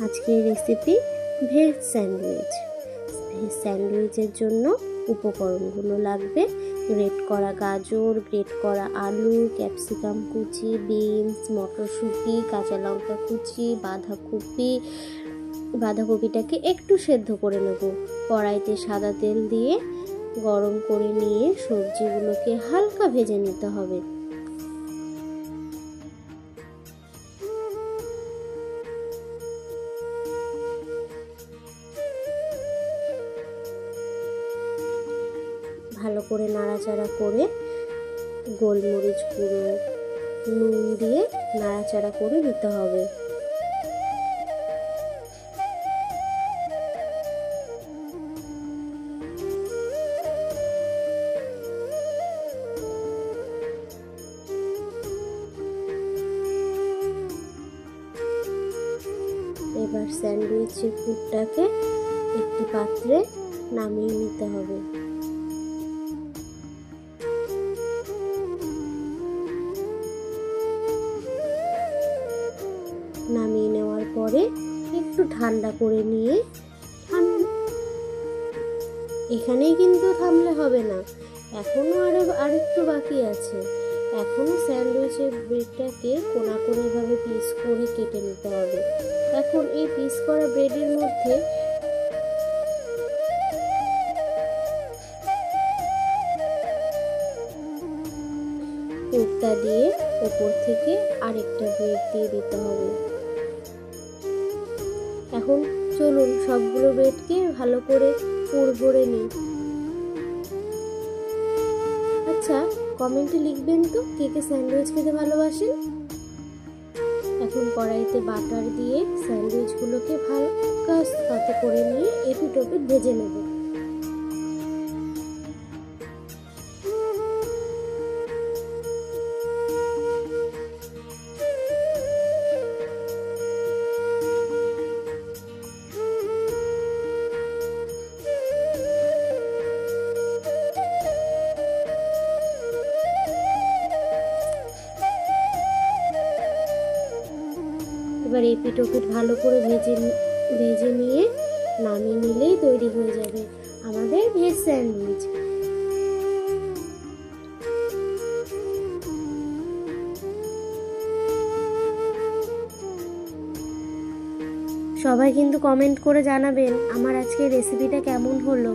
আজকের recipe veg sandwich. Veg স্যান্ডউইচের জন্য উপকরণগুলো লাগবে: গ্রেট করা গাজর, গ্রেট করা আলু, ক্যাপসিকাম কুচি, বিনস, মটরশুঁটি, কাঁচা লঙ্কা কুচি, বাঁধাকপিটাকে একটু সেদ্ধ করে নেব। কড়াইতে সাদা তেল দিয়ে গরম করে নিয়ে সবজিগুলোকে হালকা ভেজে নিতে হবে। ভালো করে নাড়াচাড়া করে গোলমরিচ গুঁড়ো, নুন দিয়ে নাড়াচাড়া করে নিতে হবে। এবার স্যান্ডউইচের পুরটাকে একটি পাত্রে নামিয়ে নিতে হবে। নামিয়ে নেওয়ার পরে একটু ঠান্ডা করে নিয়ে, এখানেই কিন্তু থামলে হবে না, এখনো আরেকটু বাকি আছে। এখনো স্যান্ডউইচের ব্রেডটাকে কোনা ভাবে পিস করে কেটে নিতে হবে। এখন এই পিস করা ব্রেডের মধ্যে পুরটা দিয়ে উপর থেকে আরেকটা ব্রেড দিয়ে দিতে হবে। এখন চলুন সবগুলো ব্রেডকে ভালো করে পুর ভরে নিই। আচ্ছা, কমেন্টে লিখবেন তো কে কে স্যান্ডউইচ খেতে ভালোবাসেন। এখন কড়াইতে বাটার দিয়ে স্যান্ডউইচগুলোকে হালকা সাথে করে নিয়ে এপিট ওপিট ভেজে নেব। এবার এপিট ওপিট ভালো করে ভেজে নিয়ে নামিয়ে নিলেই তৈরি হয়ে যাবে আমাদের ভেজ স্যান্ডউইচ। সবাই কিন্তু কমেন্ট করে জানাবেন আমার আজকের রেসিপিটা কেমন হলো।